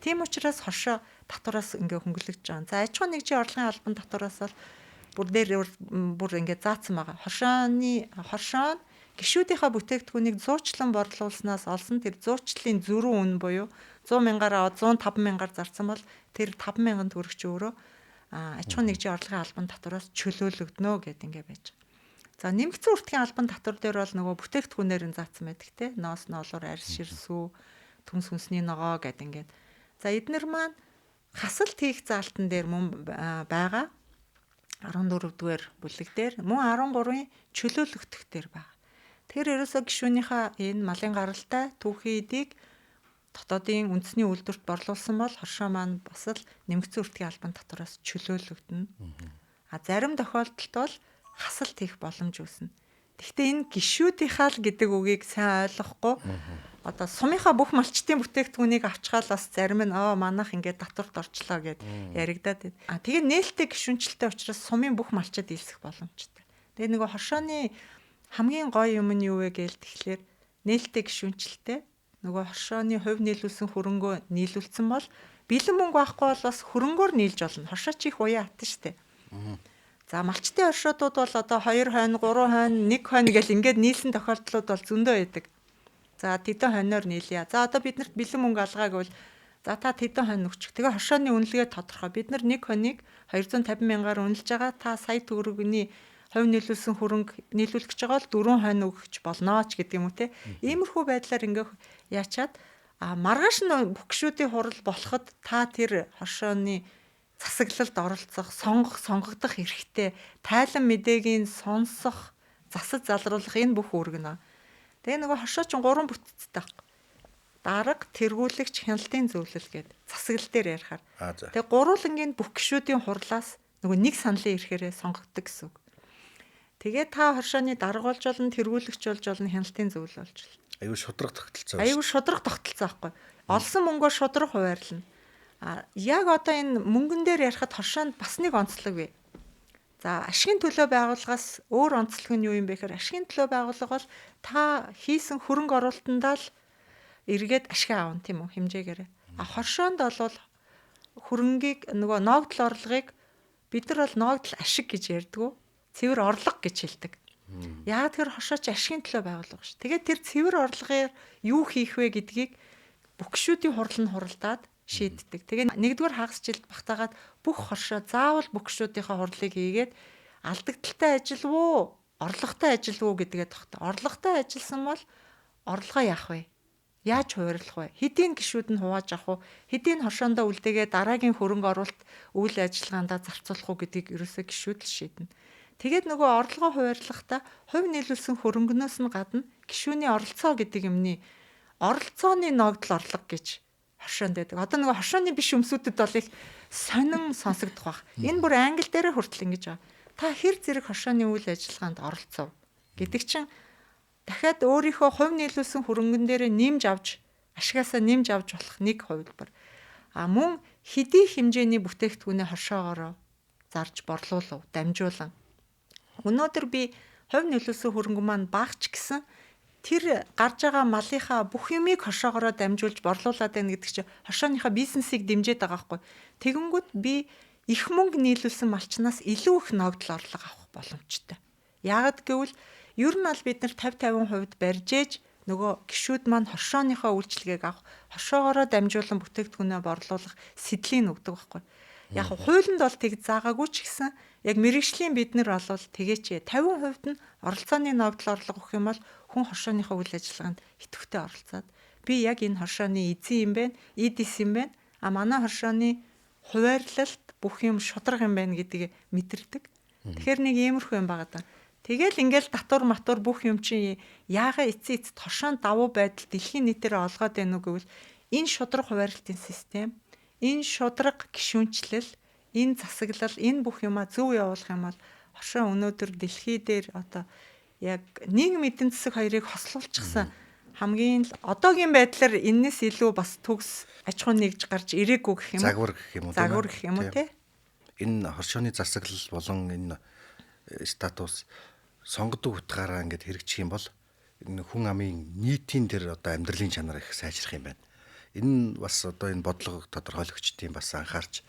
Тийм учраас хошоо татвараас ингээ хөнгөлөгдөж байгаа. За аж ахуйн нэгжийн орлогын албан татвараас бол бүр ингээ заасан байгаа. Хоршоо гишүүдийнхаа бүтээгдэхүүнийг зуучлан борлуулснаас олсон тэр зуучлалын зөрүү үн буюу 100 мянгаараа 105 мянгаар зарсан бол тэр 5,000 төгрөг чи өөрөө аж ахуйн нэгжийн орлогын албан татвараас чөлөөлөгднө гэд ингээ байж байгаа. За нэмэгдсэн үртгийн албан татвар дээр бол нөгөө бүтээгдэхүүнээр нь заасан байдаг те. Ноос ноолоор арьс ширсүү, түнс хүнсний ногоо гэд ингээд. За эднэр маань хасалт хийх заалтан дээр мөн байгаа. 14-р бүлэг дээр мөн 13-ын чөлөөлөгдөх дээр байгаа. Тэгэхээр ерөөсөө гишүүнийхээ энэ малын гаралтай түүхийн эдийг дотоодын үндэсний үйлдвэрт борлуулсан бол хоршоо маань бас л нэмэгдсэн үртгийн албан татвараас чөлөөлөгдөнө. Зарим тохиолдолд бол хасалт хийх боломж үүснэ. Гэхдээ энэ гишүүдийнхаа л гэдэг үгийг сайн ойлгохгүй. Одоо сумынхаа бүх малчтын бүтээгдэхүүнийг авчгаал бас зарим нь манайх ингээд татварт орчлоо гэд яригадаад. Тэгээ нээлттэй гишүүнчлэлтэй учраас сумын бүх малчид илсэх боломжтой. Тэгээ нөгөө хоршооны хамгийн гоё юм нь юу вэ гээл тэгэхээр нээлттэй гишүүнчлэлтэй нөгөө хоршооны хувь нийлүүлсэн хөрөнгөө нийлүүлсэн бол бэлэн мөнгө байхгүй бол бас хөрөнгөөр нийлж болно. Хоршоо чи их уян хатан штэ. За малчтын оршуудууд бол одоо 2 хонь, 3 хонь, 1 хонь гэл ингээд нийлсэн тохиолдлууд бол зөндөө байдаг. За тэдэн хоньор нийлье. За одоо биднэрт бэлэн мөнгө алгааг бол за та тэдэн хонь өгчих. Тэгээ хоршооны үнэлгээ тодорхой. Бид нар 1 хоньыг 250 мянгаар үнэлж байгаа. Та сая төгрөгийн хувь нийлүүлсэн хөрөнгө нийлүүлэх гэж байгаа бол 4 хонь өгч болно ч гэдэг юм уу те. Иймэрхүү байдлаар ингээ яачаад маргааш нь бүх гишүүдийн хурал болоход та тэр хоршооны засаглалд оролцох, сонгогдох эрхтэй, тайлан мэдээгийн сонсох, засаж залруулах энэ бүх үүрэг нэ. Тэгээ нөгөө хоршоо ч 3 бүтцтэй байхгүй. Дарга, тэргүүлэгч, хяналтын зөвлөл гээд засаглал дээр ярихаар. Тэгээ гурвуулангийн бүх гишүүдийн хурлаас нөгөө нэг саналын эрхээрээ сонгогддог гэсэн үг. Тэгээ та хоршооны дарга болж болно, тэргүүлэгч болж болно, хяналтын зөвлөл болж болно. Аюу шудраг тогтолцоо. Аюу шудраг тогтолцоо байхгүй. Олсон мөнгөөр шудраг хуваарлана. Яг одоо энэ мөнгөн дээр ярихад хоршоонд бас нэг онцлог бий. За ашигын төлөө байгууллагаас өөр онцлог нь юу юм бэ гэхээр ашигын төлөө байгууллага бол та хийсэн хөрөнгө оруулалтандаа л эргээд ашиг аавна тийм үү хэмжээгээр. Хоршоонд бол хөрөнгийг нөгөө ногдол орлогыг бид нар бол ногдол ашиг гэж ярьдгүү. Цэвэр орлого гэж хэлдэг. Яг тэр хоршоо чи ашигын төлөө байгууллага ш. Тэгээд тэр цэвэр орлогоор юу хийх вэ гэдгийг бүх гишүүдийн хурал нь хуралдаад шийддэг. Тэгээ нэгдүгээр хагас жилд багтаагаад бүх хоршоо заавал бүх гишүүдийнхээ хурлыг хийгээд алдагдaltaй ажил вуу, орлоготой ажил вуу гэдгээ тогтоо. Орлоготой ажилласан бол орлогоо яах вэ? Яаж хуваарлах вэ? Хэдийн гишүүд нь хувааж авах уу? Хэдийн хоршоондоо үлдээгээ дараагийн хөрөнгө оруулалт үйл ажиллагаандаа зарцуулах уу гэдгийг ерөөсөө гишүүд л шийднэ. Тэгээд нөгөө орлогоо хуваарлахдаа хувь нийлүүлсэн хөрөнгнөөс нь гадна гишүүний оролцоо гэдэг юмны оролцооны ногдол орлого гэж хоршоонд байдаг. Одоо нөгөө хоршооны биш өмсүүдэд бол их сонин сонсогдох бах. Энэ бүр англи дээр хүртэл ингэж байгаа. Та хэр зэрэг хоршооны үйл ажиллагаанд оролцов гэдэг чинь дахиад өөрийнхөө хувь нийлүүлсэн хөрөнгөн дээр нэмж авч ашигаасаа нэмж авч болох нэг хувилбар. Мөн хэдий хэмжээний бүтээгдэхүүнээ хоршоогоор зарж борлуулав, дамжуулан. Өнөөдөр би хувь нийлүүлсэн хөрөнгө маань багч гэсэн тэр гарч байгаа малынхаа бүх юмыг хоршоогоор дамжуулж борлуулад байна гэдэг чинь хоршооныхаа бизнесийг дэмжиж байгаа байхгүй. Тэгэнгүүт би их мөнгө нийлүүлсэн малчнаас илүү их ногдол орлого авах боломжтой. Яагад гэвэл ер нь бол бид нар 50-50% барьжээж нөгөө гишүүд маань хоршооныхоо үйлчлэгийг авах, хоршоогоор дамжуулан бүтээгдэхүүнээ борлуулах сэдлийн өгдөг байхгүй. Яг хуулинд бол тэг заагаагүй ч гэсэн яг мэргэжлийн бид нар бол тэгээч 50% нь оролцооны ногдол орлого өгөх юм бол хүн хоршооныхоо үйл ажиллагаанд идэвхтэй оролцоод би яг энэ хоршооны эзэн юм байна, эдис юм байна. Манай хоршооны хуваарлалт бүх юм шудраг юм байна гэдгийг мэдэрдэг. Тэгэхээр нэг иймэрхүү юм байгаа даа. Тэгэл ингээл татвар матур бүх юм чинь яага эцэст хоршоон давуу байдал дэлхийн нийтээр олгоод байна уу гэвэл энэ шудраг хуваарлтын систем, энэ шудраг гишүүнчлэл, энэ засаглал, энэ бүх юма зөв явуулах юм бол хоршоо өнөөдөр дэлхий дээр одоо яг нийгэм эдийн засаг хоёрыг хослуулчихсан хамгийн одоогийн байдлаар энэс илүү бас төгс аж ахуй нэгж гарч ирээгүй гэх юм. Загвар гэх юм уу? Загвар гэх юм уу те? Энэ хоршооны засаглал болон энэ статус сонгодог утгаараа ингээд хэрэгжих юм бол энэ хүн амын нийтийн тэр одоо амьдралын чанар их сайжрах юм байна. Энэ нь бас одоо энэ бодлого тодорхойлогчдын бас анхаарч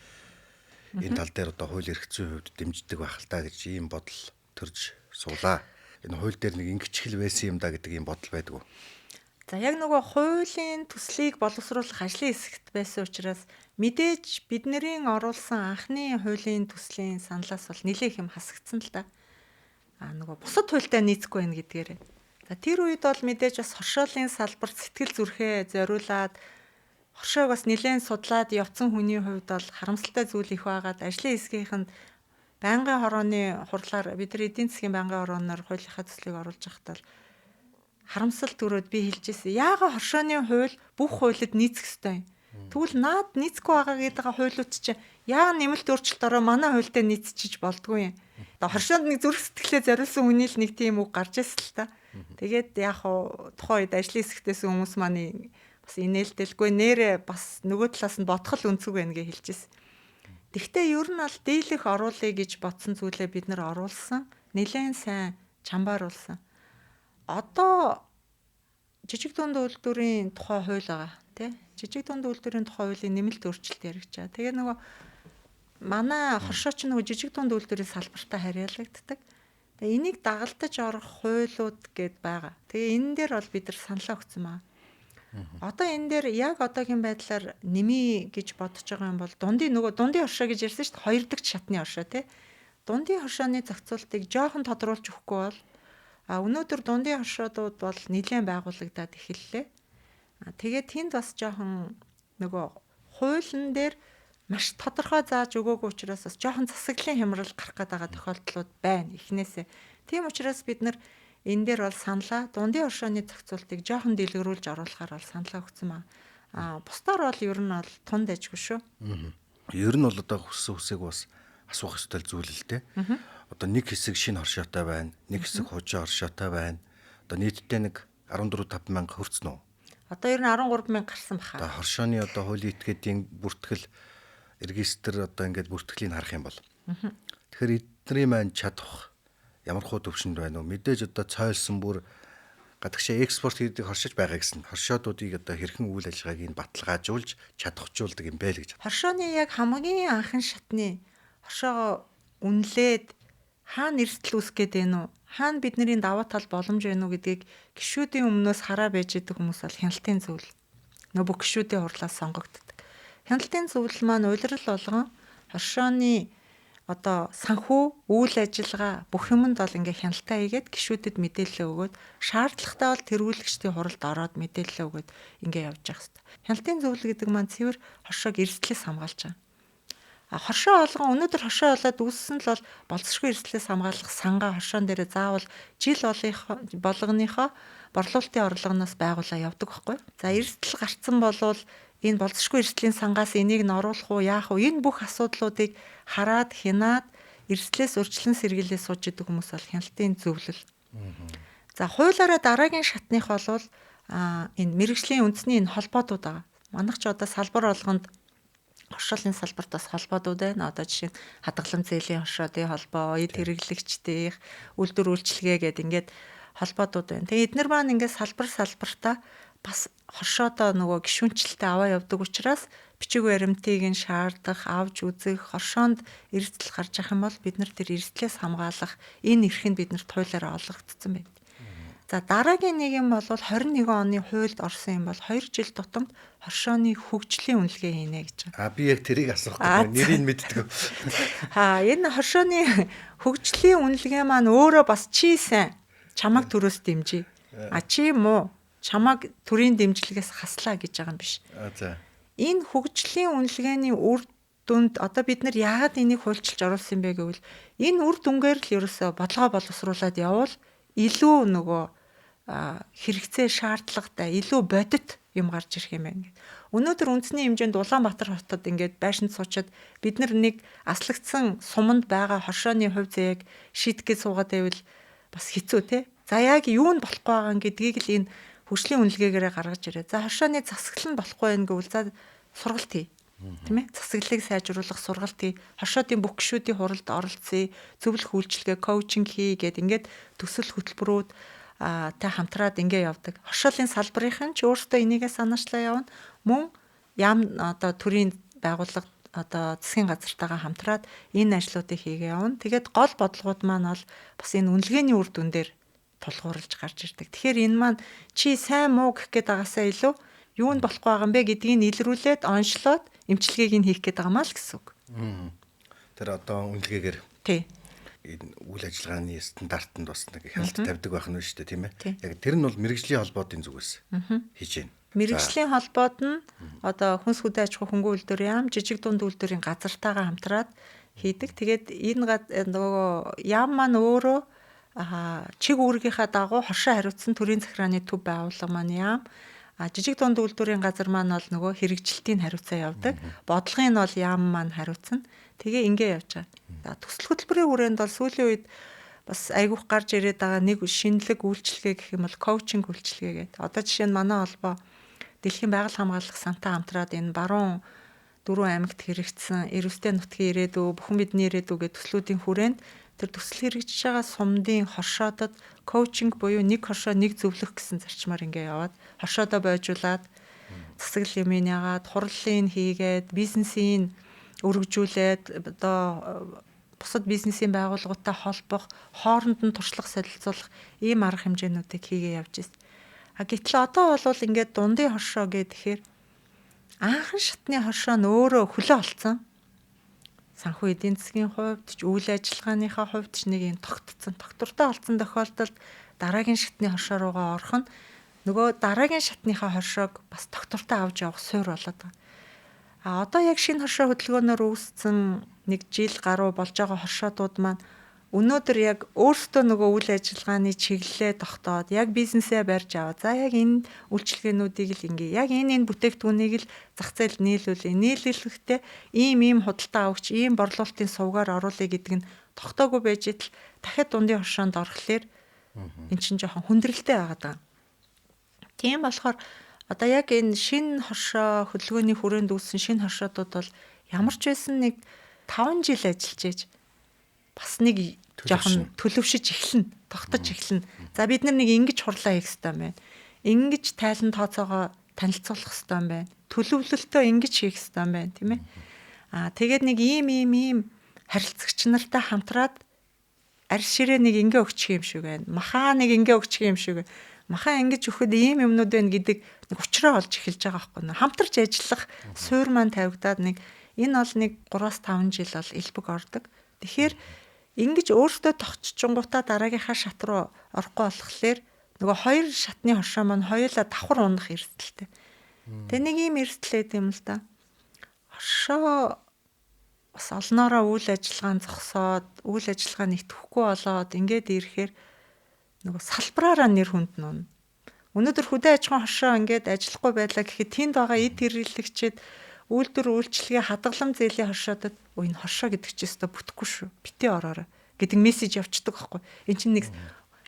энэ тал дээр одоо хууль эрх зүйн хувьд дэмждэг байх л та гэж ийм бодол төрж суулаа. Энэ хууль дээр нэг ингэчгэл байсан юм да гэдэг ийм бодол байдаг уу? За яг нөгөө хуулийн төслийг боловсруулах ажлын хэсэгт байсан учраас мэдээж бидний оруулсан анхны хуулийн төслийн саналаас бол нэлээх юм хасагдсан л да. Нөгөө бусад хуультай нийцэхгүй байх гэдгээрээ. За тэр үед бол мэдээж бас хоршоолын салбарт сэтгэл зүрхээ зориулаад хоршоог бас нэлээд судлаад явцсан хүний хувьд бол харамсалтай зүйл их байгаад ажлын хэсгийнхэнд байнгын хорооны хурлаар бид нар эдийн засгийн байнгын хорооноор хуулийнхаа төслийг оруулж байхдаа харамсал төрөөд би хэлжсэн. Яагаад хоршооны хууль бүх хуулиуд нийцэх ёстой юм? Тэгвэл наад нийцэхгүй байгаа гэдэг хуулиуд чинь яагаад нэмэлт өөрчлөлт ороо манай хуультай нийцчиж болдгүй юм? Одоо хоршоонд нэг зүрх сэтгэлээ зориулсан хүний л нэг тийм үг гарч ирсэн л та. Тэгээд яг тухайн үед ажлын хэсэгтээс хүмүүс маань бас инээлдэлгүй нэрээ бас нөгөө талаас нь бодхол өнцөг байна гэж хэлжсэн. Тэгвэл ер нь бол дийлэх оруулъя гэж бодсон зүйлээ бид нар оруулсан. Нэлээд сайн чамбааруулсан. Одоо жижиг дунд үйлдвэрийн тухай хууль байгаа тий. Жижиг дунд үйлдвэрийн тухай хуулийн нэмэлт өөрчлөлт яригч байгаа. Тэгээ нөгөө манай хоршооч нөгөө жижиг дунд үйлдвэрийн салбартаа харьяалагддаг. Тэгээ энийг дагалдаж орох хуулиуд гэд байгаа. Тэгээ энэ дээр бол бид нар саналаа өгсөн маа. Одоо энэ дээр яг одоогийн байдлаар нэмий гэж бодож байгаа юм бол дундын хоршоо гэж ярьсан шүү дээ. Хоёр дахь шатны хоршоо тий. Дундын хоршооны зохицуултыг жоохон тодруулж өгөхгүй бол өнөөдөр дундын хоршоодууд бол нэлээд байгуулагдаад эхэллээ. Тэгээд тэнд бас жоохон нөгөө хуулийн дээр маш тодорхой зааж өгөөгүй учраас бас жоохон засаглалын хямрал гарах гээд байгаа тохиолдлууд байна эхнээсээ. Тийм учраас бид нар энэ дээр бол саналаа дундын хоршооны зохицуултыг жоохон дэлгэрүүлж оруулахаар бол саналаа өгсөн маа. Бусдаар бол ер нь бол тунд ажгүй шүү. Ер нь бол одоо хүссэн хүсээг бас асуух ёстой зүйл л дээ. Одоо нэг хэсэг шинэ хоршоотой байна, нэг хэсэг хожоо хоршоотой байна. Одоо нийтдээ нэг 14-5 мянга хүрсэн үү? Одоо ер нь 13 мянга гарсан баха. Одоо хоршооны одоо хуулийн этгээдийн бүртгэл регистр одоо ингээд бүртгэлийг харах юм бол. Тэгэхээр эдний маань чадах ямар хуу төвшөнд байна уу? Мэдээж одоо цойлсон бүр гадагшаа экспорт хийдэг хоршиж байгаа гэсэн. Хоршоодуудыг одоо хэрхэн үйл ажиллагааг нь баталгаажуулж чадахжуулдаг юм бэ л гэж. Хоршооны яг хамгийн анхан шатны хоршоогоо үнэлээд хаана эрсдэл үүсэх гээд байна уу? Хаана бидний даваа тал боломж байна уу гэдгийг гишүүдийн өмнөөс хараа байж идэг хүмүүс бол хяналтын зөвлөл. Нөгөө гишүүдийн хурлаас сонгогддог. Хяналтын зөвлөл маань улирал болгон хоршооны одоо санхүү, үйл ажиллагаа бүх юмд бол ингээ хяналтаа хийгээд гишүүдэд мэдээлэл өгөөд шаардлагатай бол тэргүүлэгчдийн хуралд ороод мэдээлэл өгөөд ингээ явж явах хэрэгтэй. Хяналтын зөвлөл гэдэг маань цэвэр хоршоог эрсдлээс хамгаалж байгаа. Хоршоо болгон өнөөдөр хоршоо болоод үүссэн л бол болцсошгүй эрсдлээс хамгаалах сангаа хоршоон дээр заавал жил болгоныхоо борлуулалтын орлогоноос байгуулаа явдаг байхгүй. За эрсдэл гарцсан болвол энэ болцсошгүй эрсдлийн сангаас энийг нь оруулах уу яах вэ? Энэ бүх асуудлуудыг хараад хянаад эрсдлээс урьдчилан сэргийлээ сууж идэг хүмүүс бол хяналтын зөвлөл. За хуулаараа дараагийн шатных бол энэ мэргэжлийн үндэсний энэ холбоодууд байгаа. Манайх ч одоо салбар болгонд хоршоолын салбарт бас холбоодууд байна. Одоо жишээ нь хадгалан зээлийн хоршоодын холбоо, эд хэрэглэгчдийн үйлдвэр үйлчилгээ гэдэг ингээд холбоодууд байна. Тэгээ эднэр маань ингээд салбартаа бас хоршоодоо нөгөө гишүүнчлэлтэй аваа явдаг учраас бичиг баримтыг нь шаардах, авж үзэх, хоршоонд эрсдэл гарч ах юм бол бид нар тэр эрсдлээс хамгаалах энэ эрхэнд бид нарт хуулиараа олгогдсон байна. За дараагийн нэг юм бол 21 оны хуульд орсон юм бол 2 жил тутамд хоршооны хөгжлийн үнэлгээ хийнэ гэж байгаа. Би яг тэрийг асуух гэдэг нэрийг мэддэг. Энэ хоршооны хөгжлийн үнэлгээ маань өөрөө бас чи сайн чамаг төрөөс дэмжиж. Чи муу чамаг төрийн дэмжлэгээс хаслаа гэж байгаа юм биш. За. Энэ хөгжлийн үнэлгээний үр дүнд одоо бид нар яагаад энийг хуульчилж оруулсан бэ гэвэл энэ үр дүнгээр л ерөөсө бодлогоо боловсруулад явбал илүү нөгөө хэрэгцээ шаардлагатай илүү бодит юм гарч ирэх юм байна. Өнөөдөр үндэсний хэмжээнд Улаанбаатар хотод ингээд байшинд суучаад бид нар нэг аслагдсан суманд байгаа хоршооны хувь зээг шийдэх гэж суугаад байвал бас хэцүү те. За яг юу нь болохгүй байгаа гэдгийг л энэ хөгжлийн үнэлгээгээрээ гаргаж ирээ. За хоршооны засаглал нь болохгүй байх гэвэл за сургалт хий. Тийм ээ. Засаглалыг сайжруулах сургалт хий. Хошоодын бүх гишүүдийн хуралд оролцъё. Зөвлөх үйлчилгээ, коучинг хий гэд ингээд төсөл хөтөлбөрүүд та хамтраад ингээ явдаг. Хошоолын салбарынхан ч өөрсдөө энийгээ санаачлаа явна. Мөн одоо төрийн байгууллага одоо засгийн газартайгаа хамтраад энэ ажлуудыг хийгээ явна. Тэгээд гол бодлогууд маань бол бас энэ үнэлгээний үр дүн дээр тулгуурлаж гарч ирдэг. Тэгэхээр энэ маань чи сайн муу гэх гээд байгаасаа илүү юунд болохгүй байгаа юм бэ гэдгийг илрүүлээд онцлоод эмчилгээг нь хийх гээд байгаа маа л гэсэн үг. Тэр одоо үнэлгээгээр Тий. энэ үйл ажиллагааны стандартанд бас нэг хяналт тавьдаг байх нь шүү дээ, тийм ээ. Тий. Яг тэр нь бол мэрэгжлийн холбоодын зүгээс хийж байна. Мэргэжлийн холбоод нь одоо хүнс хөдөө аж ахуй хөнгөн үйлдвэрийн яам, жижиг дунд үйлдвэрийн газартаагаа хамтраад хийдэг. Тэгээд энэ нөгөө яам маань өөрөө чиг үүргийнхаа дагуу хоршоо хариуцсан төрийн захиргааны төв байгууллага маань яам. Жижиг дунд үйлдвэрийн газар маань бол нөгөө хэрэгжилтийн хариуцаа явдаг. Бодлогын нь бол яам маань хариуцна. Тэгээ ингээ явж байгаа. Төсөл хөтөлбөрийн хүрээнд бол сүүлийн үед бас айгүйх гарч ирээд байгаа нэг шинэлэг үйлчилгээ гэх юм бол коучинг үйлчилгээ гэдэг. Одоо жишээ нь манай холбоо Дэлхийн байгаль хамгаалах сантай хамтраад энэ баруун 4 аймагт хэрэгжсэн эрүүстэй нутгийн ирээдүй, бүхэн бидний ирээдүй гэдэг төслүүдийн хүрээнд тэр төсөл хэрэгжиж байгаа сумдын хоршоодод коучинг буюу нэг хоршоо нэг зөвлөх гэсэн зарчмаар ингээ яваад хоршоодоо бойжуулаад засаглал юмын ягаад хурлын хийгээд бизнесийн өргөжүүлээд одоо бусад бизнесийн байгууллагуудтай холбох, хооронд нь туршлага солилцуулах ийм арга хэмжээнүүдийг хийгээ явж байна. Гэтэл одоо бол ингээд дундын хоршоо гэхээр анхан шатны хоршоо нь өөрөө хөлөө олцсон. Санхүү эдийн засгийн хувьд ч үйл ажиллагааныхаа хувьд ч нэг юм тогтцсон. Тогтвортой олцсон тохиолдолд дараагийн шатны хоршоо руугаа орох нь нөгөө дараагийн шатныхаа хоршоог бас тогтвортой авч явах суурь болоод байгаа. Одоо яг шинэ хоршоо хөдөлгөөнөөр үүссэн нэг жил гаруй болж байгаа хоршоодууд маань өнөөдөр яг өөрсдөө нөгөө үйл ажиллагааны чиглэлээ тогтоод яг бизнесээ барьж аваа. За яг энэ үйлчилгээнүүдийг л ингээ яг энэ бүтээгдэхүүнийг л зах зээлд нийлүүлээ. Нийлүүлэхдээ ийм худалдаа авагч, ийм борлуулалтын сувгаар оруулъя гэдэг нь тогтоогүй байж идэл дахиад дундын хоршоонд орохлоор эн чинь жоохон хүндрэлтэй байгаад байгаа. Тийм болохоор одоо яг энэ шинэ хоршоо хөдөлгөөний хүрээнд үүссэн шинэ хоршоодууд бол ямар ч байсан нэг 5 жил ажиллаж ээж бас нэг жоохон төлөвшөж эхэлнэ, тогтож эхэлнэ. За бид нар нэг ингэж хурлаа хийх хэрэгтэй байна. Ингэж тайлан тооцоогоо танилцуулах хэрэгтэй байна. Төлөвлөлтөө ингэж хийх хэрэгтэй байна, тийм ээ. Тэгээд нэг ийм харилцагч нартай хамтраад арь ширээ нэг ингээ өгчих юм шиг байна. Махаа нэг ингээ өгчих юм шиг байна. Махаа ингэж өгөхөд ийм юмнууд байна гэдэг нэг учраа олж эхэлж байгаа байхгүй юу. Хамтарч ажиллах суурь маань тавигдаад нэг энэ бол нэг 3-5 жил бол элбэг ордог. Тэгэхээр ингэж өөртөө тогтчихгонгуудаа дараагийнхаа шат руу орохгүй болохоор нөгөө хоёр шатны хоршоо маань хоёулаа давхар унах эрсдэлтэй. Тэгээ нэг ийм эрсдэл байт юм л да. Хоршоо бас олноороо үйл ажиллагаанд зогсоод үйл ажиллагаа нэгтгэхгүй болоод ингээд ирэхээр нөгөө салбараараа нэр хүнд нь. Өнөөдөр хөдөө аж ахуйн хоршоо ингээд ажиллахгүй байлаа гэхэд тэнд байгаа эд хэрэглэгчид үйлдвэр үйлчилгээ хадгалам зээлийн хоршоодод энэ хоршоо гэдэг чи өстө бүтэхгүй шүү. Битээ ороорой гэдэг мессеж явцдаг байхгүй. Энд чинь нэг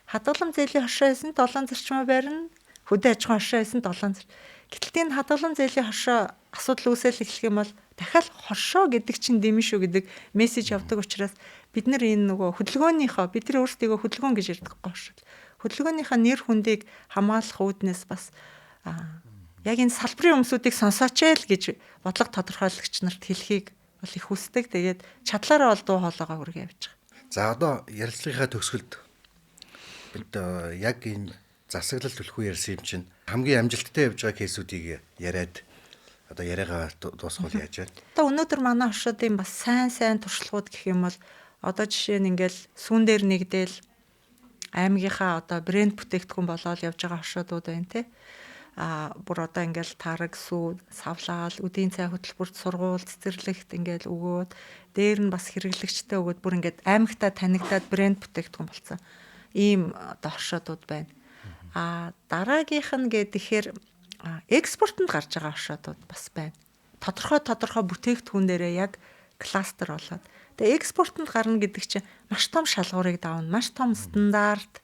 хадгалам зээлийн хоршоо байсан 7 зарчмаа барина. Хөдөө аж ахуйн хоршоо байсан 7 зарчим. Гэтэл энэ хадгалам зээлийн хоршоо асуудал үүсэл эхлэх юм бол дахиад хоршоо гэдэг чинь дэмэн шүү гэдэг мессеж явдаг учраас бид нар энэ нөгөө хөдөлгөөнийхөө бид нар өөрсдийгөө хөдөлгөөн гэж ярьдаг байхгүй шүү. Хөдөлгөөнийхөө нэр хүндийг хамгаалах үүднээс бас яг энэ салбарын өмсүүдийг сонсооч л гэж бодлого тодорхойлогч нарт хэлхийг бол их хүсдэг. Тэгээд чадлаараа бол дуу хоолойгоо хүргэж явж байгаа. За одоо ярилцлагынхаа төгсгөлд бид яг энэ засаглал түлхүү ярьсан юм чинь хамгийн амжилттай явж байгаа кейсүүдийг яриад одоо яриагаа дуусгуул яаж байна. Одоо өнөөдөр манай хоршоодын бас сайн туршлагууд гэх юм бол одоо жишээ нь ингээл сүүн дээр нэгдээл аймгийнхаа одоо брэнд бүтээгдэхүүн болоод явж байгаа хоршоодууд байна те. Бүр одоо ингээл тараг, сүү, савлаал, үдийн цай хөтөлбөрт сургууль, цэцэрлэгт ингээл өгөөд дээр нь бас хэрэглэгчтэй өгөөд бүр ингээд аймагтаа танигдаад брэнд бүтээгдэхүүн болсон. Ийм одоо хоршоодууд байна. Дараагийнх нь гэхээр экспортод гарч байгаа хоршоодууд бас байна. Тодорхой бүтээгдэхүүн дээрээ яг кластер болоод. Тэгээ экспортод гарна гэдэг чинь маш том шалгуурыг давна, маш том стандарт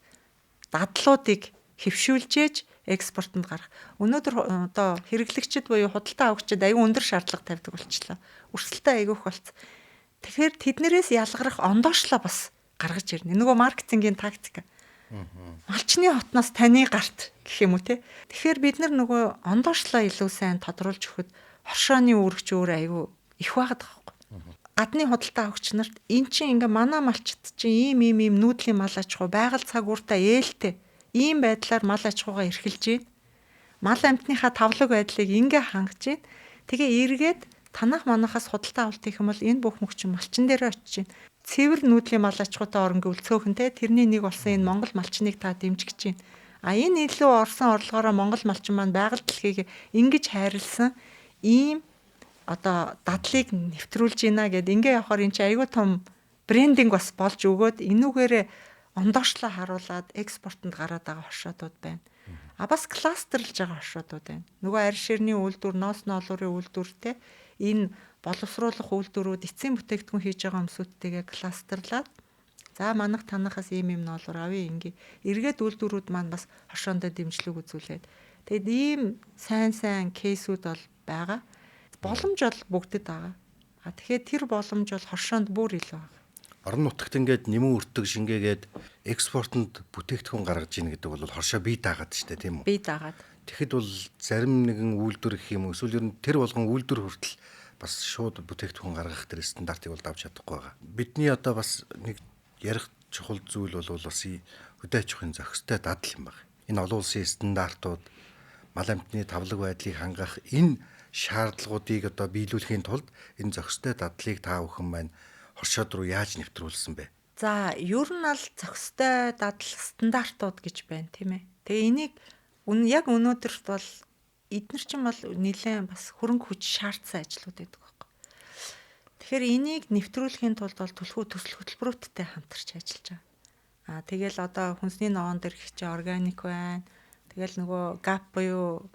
дадлуудыг хэвшүүлжээж экспортод гарах. Өнөөдөр одоо хэрэглэгчид буюу худалдаа авагчид аюу өндөр шаардлага тавьдаг болчихлоо. Өрсөлдөө айгүйх болцсон. Тэгэхээр тэднэрээс ялгарах ондоошлоо бас гаргаж ирнэ. Нөгөө маркетингийн тактик. Малчны хотноос таны гарт гэх юм уу те. Тэгэхээр бид нар нөгөө ондоошлоо илүү сайн тодруулж өгөхөд хоршооны үүрэгч өөр аюу их байгаад байгаа байхгүй. Гадны худалдаа авагч нарт эн чинь ингээ манай малчд чинь ийм нүүдлийн мал аж ахуй байгаль цаг ууртаа ээлтэй ийм байдлаар мал аж ахуйгаа эрхэлж байна. Мал амтныхаа тавлаг байдлыг ингээ хангаж байна. Тэгээ эргээд танах манахаас худалдаа авалт гэх юм бол энэ бүх мөчн малчин дээр очиж байна. Цэвэр нүүдлийн мал аж ахуйтай орон гэвэл цөөхөн те тэрний нэг болсон энэ Монгол малчныг та дэмжиж байна. А энэ илүү орсон орлогоороо Монгол малчин маань байгаль дэлхийг ингэж хайрлсан ийм одоо дадлыг нэвтрүүлж байна гэд ингээ явахаар эн чинь айгүй том брендинг бас болж өгөөд энүүгээрээ ондоошлоо харуулад экспортод гараад байгаа хоршоодууд байна. А бас кластерлж байгаа хоршоодууд байна. Нөгөө арь ширний үйлдвэр, ноос ноолуурын үйлдвэр те энэ боловсруулах үйлдвэрүүд эцсийн бүтээгдэхүүн хийж байгаа өмсүүдтэйгээ кластерлаад за манах танахаас ийм ноолуур авъя ингээ эргээд үйлдвэрүүд маань бас хоршоондоо дэмжлэг үзүүлээд тэгэд ийм сайн кейсүүд бол байгаа. Боломж бол бүгдэд байгаа. А тэгэхээр тэр боломж бол хоршоонд бүр илүү байгаа. Орон нутагт ингээд нэмэн өртөг шингээгээд экспортод бүтээгдэхүүн гаргаж ийн гэдэг бол хоршоо бий даагаад штэ тийм үү? Бий даагаад. Тэгэхэд бол зарим нэгэн үйлдвэр гэх юм уу эсвэл ер нь тэр болгон үйлдвэр хүртэл бас шууд бүтээгдэхүүн гаргах тэр стандартыг бол давж чадахгүй байгаа. Бидний одоо бас нэг ярих чухал зүйл бол бас хөдөө аж ахуйн зохистой дадал юм байна. Энэ олон улсын стандартууд мал амтны тавлаг байдлыг хангах энэ шаардлагуудыг одоо биелүүлэхийн тулд энэ зохистой дадлыг та бүхэн маань хоршоод руу яаж нэвтрүүлсэн бэ? За, ер нь аль зохистой дадал стандартууд гэж байна, тийм ээ. Тэгээ энийг яг өнөөдөрт бол эдгээр чинь бол нэлээд бас хөрөнгө хүч шаардсан ажлууд байдаг байхгүй. Тэгэхээр энийг нэвтрүүлэхийн тулд бол төлхөө төсөл хөтөлбөрүүдтэй хамтарч ажиллаж байгаа. Тэгэл одоо хүнсний ногоон дээр их чи органик байна. Тэгэл нөгөө GAP буюу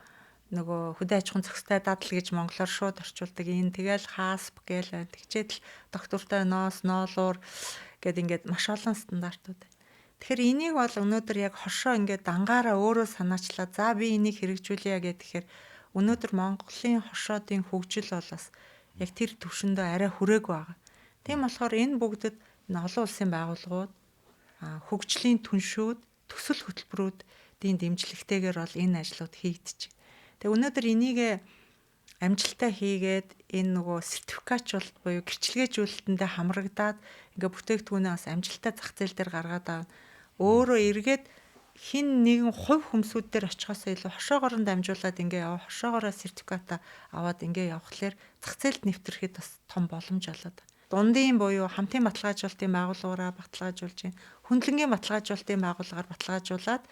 нөгөө хөдөө аж ахуйн зохистой дадал гэж монголоор шууд орчуулдаг. Энэ тэгэл хасп гээл байна. Тэгчээд л доктортой ноос, ноолуур гэд ингээд маш олон стандартууд байна. Тэгэхээр энийг бол өнөөдөр яг хоршоо ингээд дангаараа өөрөө санаачлаа. За би энийг хэрэгжүүлье гэхээр өнөөдөр Монголын хоршоодын хөгжил бол бас яг тэр төвшөндөө арай хүрээгүй байгаа. Тийм болохоор энэ бүгдэд олон улсын байгууллагууд хөгжлийн түншүүд, төсөл хөтөлбөрүүдийн дэмжлэгтэйгээр бол энэ ажлууд хийгдэж байна. Тэгээ өнөөдөр энийг амжилттай хийгээд энэ нөгөө сертификатжуулалт буюу гэрчлэгээжүүлэлтэндээ хамрагдаад ингээ бүтээгдэхүүнээ бас амжилттай зах зээл дээр гаргаад байгаа. Өөрөө эргээд хин нэгэн хувь хүмсүүд дээр очихоос илүү хоршоогоор нь дамжуулаад ингээ яваа хоршоогоороо сертификата аваад ингээ явхлаэр зах зээлд нэвтрэхэд бас том боломж олоод. Дундын буюу хамтын баталгаажуулалтын байгууллагаараа баталгаажуулж байна. Хөндлөнгийн баталгаажуулалтын байгууллагаар баталгаажуулаад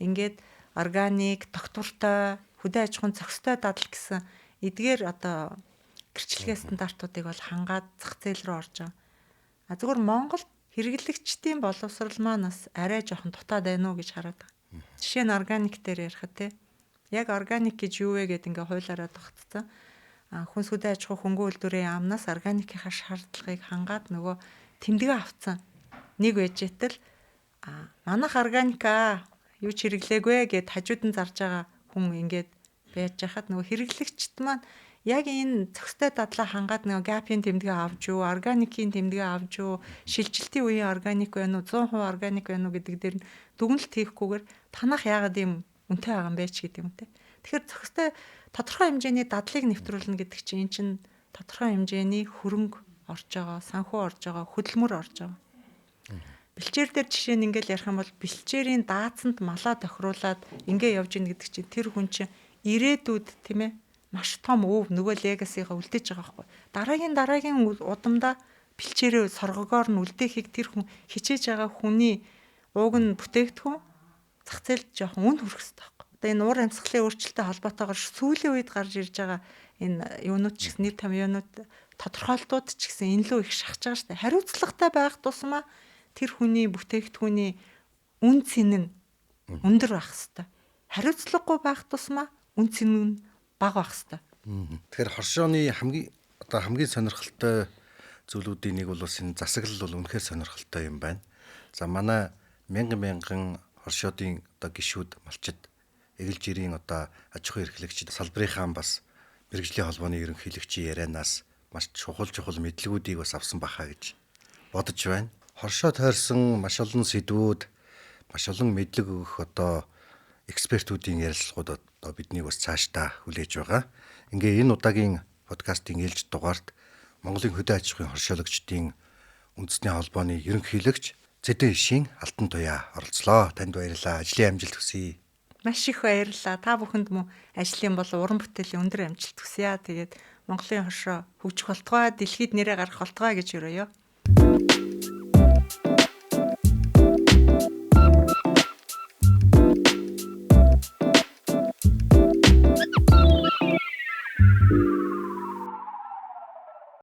ингээд органик, доктортой, хөдөө аж ахуйн зохистой дадал гэсэн эдгээр одоо гэрчлэгээ стандартуудыг бол хангаад зах зээл рүү орж байгаа. Зүгээр Монголд хэрэглэгчдийн боловсрал маань бас арай жоохон дутаад байна уу гэж хараад байгаа. Жишээ нь органик дээр ярихад те. Яг органик гэж юу вэ гэдэг ингээ хуулаараа тогтцсон. Хүнс хөдөө аж ахуй хөнгөн үйлдвэрийн яамнаас органикийнхаа шаардлагыг хангаад нөгөө тэмдэглээ авцсан. Нэг вэжэтэл манайх органика юу ч хэрэглээгүй гэд хажууд нь зарж байгаа хүн ингээд байж хахад нөгөө хэрэглэгчд маань яг энэ зохистой дадлаа хангаад нөгөө GAP-ийн тэмдэглээ авч юу, органикийн тэмдэглээ авч юу, шилжилтийн үеийн органик байна уу, 100% органик байна уу гэдэг дээр нь дүгнэлт хийхгүйгээр танах яагаад ийм үнэтэй байгаа юм бэ ч гэдэг юм те. Тэгэхээр зохистой тодорхой хэмжээний дадлыг нэвтрүүлнэ гэдэг чинь эн чинь тодорхой хэмжээний хөрөнгө орж байгаа, санхүү орж байгаа, хөдөлмөр орж байгаа. Бэлчээр дээр жишээ нь ингээл ярих юм бол бэлчээрийн даацанд малаа тохируулаад ингээ явж ийн гэдэг чинь тэр хүн чинь ирээдүйд тийм ээ маш том өв нөгөө легасигаа үлдээж байгаа байхгүй. Дараагийн удамда бэлчээрээ соргогоор нь үлдээхийг тэр хүн хичээж байгаа хүний ууг нь бүтээгдэхүүн зах зээлд жоохон үн хүрэх хэрэгтэй байхгүй. Одоо энэ уур амьсгалын өөрчлөлттэй холбоотойгоор сүүлийн үед гарч ирж байгаа энэ юунууд ч гэсэн нийт том юунууд тодорхойлтууд ч гэсэн энэ лөө их шахаж байгаа шүү дээ. Хариуцлагатай байх тусмаа тэр хүний бүтээгдэхүүний үн цэн нь өндөр байх хэрэгтэй. Хариуцлагагүй байх тусмаа үн цэн нь бага байх хэрэгтэй. Тэгэхээр хоршооны хамгийн сонирхолтой зүйлүүдийн нэг бол бас энэ засаглал бол үнэхээр сонирхолтой юм байна. За манай мянган хоршоодын одоо гишүүд, малчид, эгэл жирийн одоо аж ахуйн эрхлэгчид, салбарынхаа бас мэрэгжлийн холбооны ерөнхийлөгчийн ярианаас маш чухал мэдлэгүүдийг бас авсан бахаа гэж бодож байна. Хоршоо тойрсон маш олон сэдвүүд, маш олон мэдлэг өгөх одоо экспертүүдийн ярилцлагууд одоо биднийг бас цаашдаа хүлээж байгаа. Ингээ энэ удаагийн подкастын ээлж дугаарт Монголын хөдөө аж ахуйн хоршоологчдын үндэсний холбооны ерөнхийлөгч Зэдэн Ишийн Алтан Туяа оролцлоо. Танд баярлалаа. Ажлын амжилт хүсье. Маш их баярлалаа. Та бүхэнд мөн ажлын болон уран бүтээлийн өндөр амжилт хүсье. Тэгээд Монголын хоршоо хөгжих болтугай, дэлхийд нэрээ гарах болтугай гэж өрөөё.